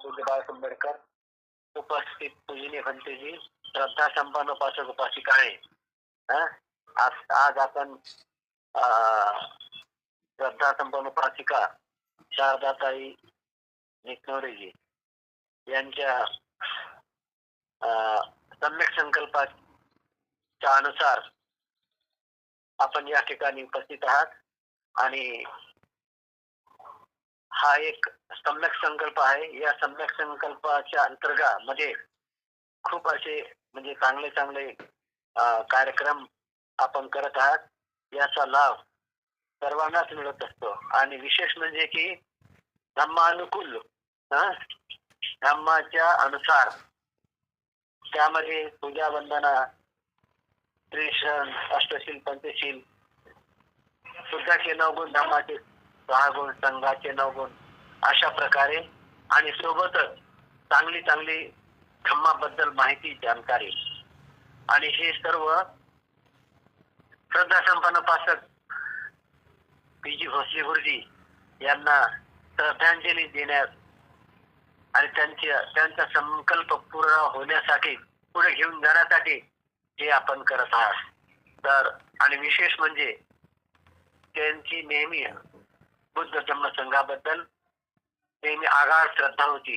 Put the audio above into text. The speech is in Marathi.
पूज्य बाळासाहेब आंबेडकर, उपस्थित पूजनीय भंतेजी, श्रद्धा संपन्न उपासक उपासिका आहे. आज आपण श्रद्धा संपन्न उपासिका शारदाताई निकनोरेजी यांच्या सम्यक संकल्पाच्या अनुसार आपण या ठिकाणी उपस्थित आहात. आणि हा एक सम्यक संकल्प आहे. या सम्यक संकल्पाच्या अंतर्गत मध्ये खूप असे म्हणजे चांगले चांगले कार्यक्रम आपण करत आहात. याचा लाभ सर्वांनाच मिळत असतो. आणि विशेष म्हणजे की धम्मानुकूल धम्माच्या अनुसार त्यामध्ये पूजा वंदना, त्रिशण, अष्टशील, पंचशील, शुद्धाचे 9 गुण, धम्माचे 6 गुण, संघाचे 9 गुण, अशा प्रकारे आणि सोबतच चांगली चांगली धम्माबद्दल माहिती, जानकारी. आणि हे सर्व श्रद्धा संपन्न उपासक पी.जी. भोसले गुरुजी यांना श्रद्धांजली देण्यास आणि त्यांचा संकल्प पूर्ण होण्यासाठी, पुढे घेऊन जाण्यासाठी हे आपण करत आहात. तर आणि विशेष म्हणजे त्यांची नेहमी बुद्ध धम्म संघाबद्दल नेहमी आगाढ श्रद्धा होती.